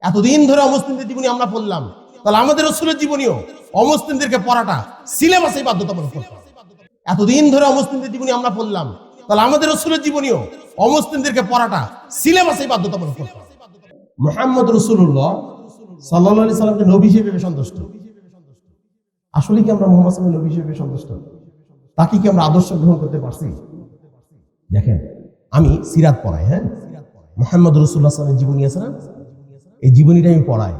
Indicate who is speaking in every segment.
Speaker 1: এতদিন ধরে অমুসলিমদের জীবনী আমরা পড়লাম, তাহলে আমাদের রাসূলের জীবনীও অমুসলিমদেরকে পড়াটা সিলেবাসে বাধ্যতামূলক করতে হবে। এতদিন ধরে অমুসলিমদের জীবনী আমরা পড়লাম, তাহলে আমাদের রাসূলের জীবনীও অমুসলিমদেরকে পড়াটা সিলেবাসে বাধ্যতামূলক করতে হবে। মুহাম্মদ রাসূলুল্লাহ সাল্লাল্লাহু আলাইহি সাল্লামকে নবী হিসেবে সন্তুষ্ট। আসলে কি আমরা মুহাম্মদ সাল্লাল্লাহু আলাইহি নবী হিসেবে সন্তুষ্ট? তাকে কি আমরা আদর্শ গ্রহণ করতে পারছি? দেখেন, আমি সিরাত পড়াই, হ্যাঁ, মুহাম্মদ রাসূলুল্লাহ সাল্লাল্লাহু আলাইহি জীবনী আছে না, এই জীবনীটা আমি পড়াই।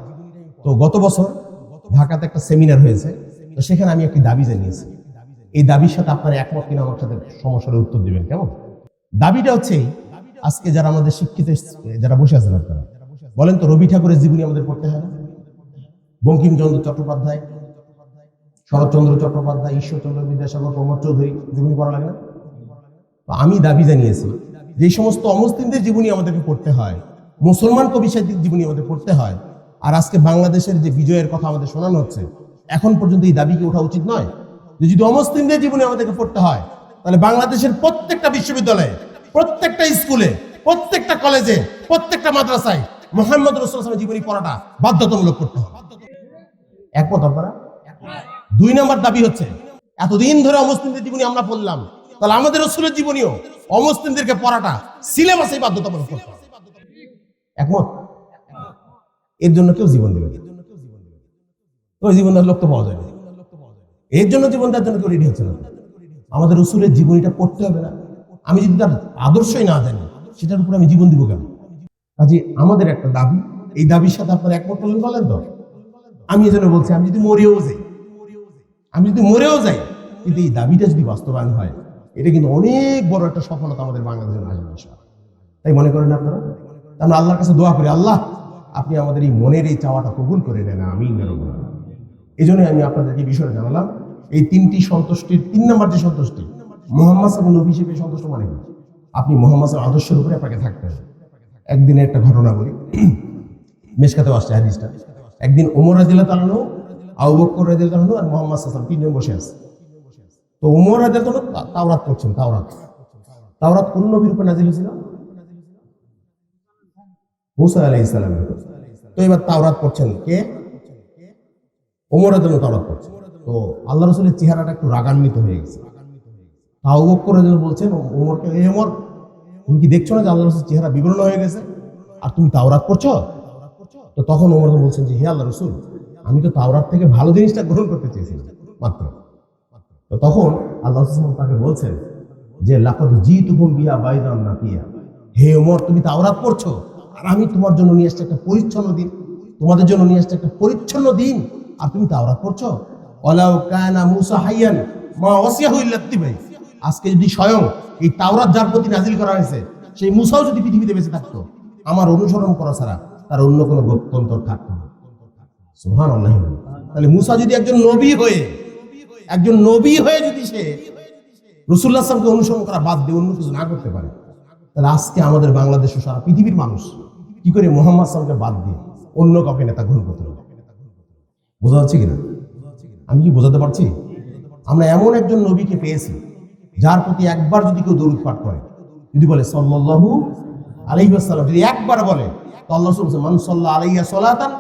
Speaker 1: তো গত বছর ঢাকাতে একটা সেমিনার হয়েছে, তো সেখানে আমি একটি দাবি জানিয়েছি। এই দাবির সাথে আপনারা একমত কিনা আমার সাথে সমস্যার উত্তর দিবেন, কেমন? দাবিটা হচ্ছে, আজকে যারা আমাদের শিক্ষিত যারা বসে আছেন, আপনারা বলেন তো, রবি ঠাকুরের জীবনী আমাদের পড়তে হয় না? বঙ্কিমচন্দ্র চট্টোপাধ্যায়, শরৎচন্দ্র চট্টোপাধ্যায়, ঈশ্বরচন্দ্র বিদ্যাসাগর, প্রমোদ চৌধুরী জীবনী পড়া লাগে না? আমি দাবি জানিয়েছি যে সমস্ত অমুসলিমদের জীবনী আমাদেরকে পড়তে হয়, মুসলমান কবি সাহিত্যিক জীবনী আমাদের পড়তে হয়, আর আজকে বাংলাদেশের যে বিজয়ের কথা আমাদের শোনানো হচ্ছে, এখন পর্যন্ত এই দাবি কি ওঠা উচিত নয়? যে যদি অমুসলিমদের জীবনী আমাদেরকে পড়তে হয়, তাহলে বাংলাদেশের প্রত্যেকটা বিশ্ববিদ্যালয়ে, প্রত্যেকটা স্কুলে, প্রত্যেকটা কলেজে, প্রত্যেকটা মাদ্রাসায় মুহাম্মদ রাসূলুল্লাহ সাল্লাল্লাহু আলাইহি জীবনী পড়াটা বাধ্যতামূলক করতে হবে। একমত আপনারা? 2 নম্বর দাবি হচ্ছে, এতদিন ধরে অমুসলিমদের জীবনী আমরা পড়লাম, তাহলে আমাদের রাসূলের জীবনীও অমুসলিমদেরকে পড়াটা সিলেবাসে বাধ্যতামূলক করতে হবে। একমত? এর জন্য কেউ জীবন দেবে, ওই জীবন দেওয়ার লোক তো পাওয়া যায় না। এর জন্য জীবন দেওয়ার জন্য কেউ রেডি হচ্ছে না। আমাদের রাসূলের জীবনীটা পড়তে হবে না? আমি যদি তার আদর্শই না জানি, সেটার উপর আমি জীবন দিব কেন? কাজে আমাদের একটা দাবি, এই দাবির সাথে আপনারা একমত হলেন, বলেন তো? আমি এজন্য বলছি, আমি যদি মরেও যাই, কিন্তু এই দাবিটা যদি বাস্তবায়ন হয়, এটা কিন্তু অনেক বড় একটা সফলতা আমাদের বাংলাদেশের আসবে ইনশাআল্লাহ। তাই মনে করেন আপনারা? আমরা আল্লাহর কাছে দোয়া করি, আল্লাহ আপনি আমাদের এই মনের এই চাওয়াটা কবুল করে নেন, আমিন। এই জন্যই আমি আপনাদেরকে বিষয়টা জানালাম। এই 3টি সন্তুষ্টির 3 নম্বর যে সন্তুষ্টি, মুহাম্মদ সাল্লাল্লাহু আলাইহি নবী হিসেবে সন্তুষ্ট মানে কি? আপনি মুহাম্মদ সাল্লাল্লাহু আলাইহি আদর্শের উপরে আপনাকে থাকতে হবে। একদিনের একটা ঘটনা বলি, মিশকাতেও আসছে হাদিসটা। একদিন ওমর রাদিয়াল্লাহু তাআলা, আবু বকর রাদিয়াল্লাহু তাআলা আর মুহাম্মদ সাল্লাল্লাহু আলাইহি 3 জন বসে আছে। তো ওমর রাদিয়াল্লাহু তাআলা তাওরাত পড়ছেন। তাওরাত কোন নবীর উপর নাযিল হয়েছিল? মুসা আলাইহিস সালাম। তো এবার তাওরাত পড়ছেন কে? ওমর রাদিয়াল্লাহু তাওরাত পড়ছেন। তো আল্লাহ রাসূলের চেহারাটা একটু রাগান্বিত হয়ে গেছে। আবু বকর রাদিয়াল্লাহু বলছেন ওমরকে, এই ওমর, তুমি কি দেখছো না যে আল্লাহ রাসূলের চেহারা বিবর্ণ হয়ে গেছে, আর তুমি তাওরাত পড়ছো? তো তখন ওমর বলছেন যে, হে আল্লাহ রাসূল, আমি তো তাওরাত থেকে ভালো জিনিসটা গ্রহণ করতে চেয়েছিলাম মাত্র। তো তখন আল্লাহ রাসূল তাকে বলছেন যে, লাকাদ জিতুকুম বিহা বাইদান নাকিয়া, হে ওমর, তুমি তাওরাত পড়ছো, আর আমি তোমার জন্য নিয়ে আসছি একটা পরিচ্ছন্ন দিন, তোমাদের জন্য নিয়ে আসছি একটা পরিচ্ছন্ন দিন, আর তুমি তাওরাত পড়ছো। ওয়ালাউ কানা মূসা হাইয়ান মা ওয়াসিয়াহু ইল্লা ইত্তিবাই, আজকে যদি স্বয়ং এই তাওরাত যার প্রতি নাজিল করা হয়েছে, সেই মূসাও যদি পৃথিবীতে বেঁচে থাকতো, আমার অনুসরণ করা ছাড়া তার অন্য কোনো গত্যন্তর থাকতো না। সুবহানাল্লাহ। তাহলে মূসা যদি একজন নবী হয়ে যদি সে রাসূলুল্লাহ সাল্লাল্লাহু আলাইহি ওয়াসাল্লামকে অনুসরণ করা বাদ দিয়ে অন্য কিছু না করতে পারে, তাহলে আজকে আমাদের বাংলাদেশ ও সারা পৃথিবীর মানুষ কি করে মুহাম্মদ সাল্লাল্লাহু আলাইহি ওয়াসাল্লামকে বাদ দিয়ে অন্য কাউকে নেতা গ্রহণ করতে পারে? বোঝা যাচ্ছে কিনা? আমি কি বোঝাতে পারছি? আমরা এমন একজন নবীকে পেয়েছি, যার প্রতি একবার যদি কেউ দরুদ পাঠ করে, যদি বলে সাল্লাল্লাহু আলাইহি ওয়াসাল্লাম, যদি একবার বলে, তো আল্লাহ রাসূল বলেছেন, মান সাল্লাল্লাহু আলাইহি সালাতান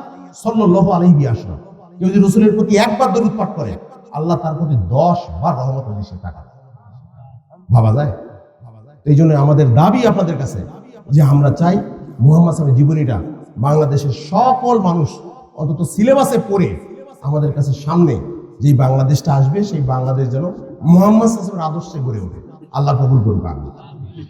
Speaker 1: সাল্লাল্লাহু আলাইহি বিআশরা। কেউ যদি রাসূলের প্রতি একবার দরুদ পাঠ করে, আল্লাহ তার প্রতি 10 বার রহমত দিয়েছে। টাকা ভাবা যায়? এই জন্য আমাদের দাবি আপনাদের কাছে যে আমরা চাই মুহাম্মদ সাল্লাল্লাহু আলাইহি জীবনীটা বাংলাদেশের সকল মানুষ অন্তত সিলেবাসে পড়ে আমাদের কাছে সামনে যে বাংলাদেশটা আসবে, সেই বাংলাদেশ যেন মুহাম্মদ সাল্লাল্লাহু আলাইহি আদর্শে গড়ে ওঠে। আল্লাহ কবুল করুন।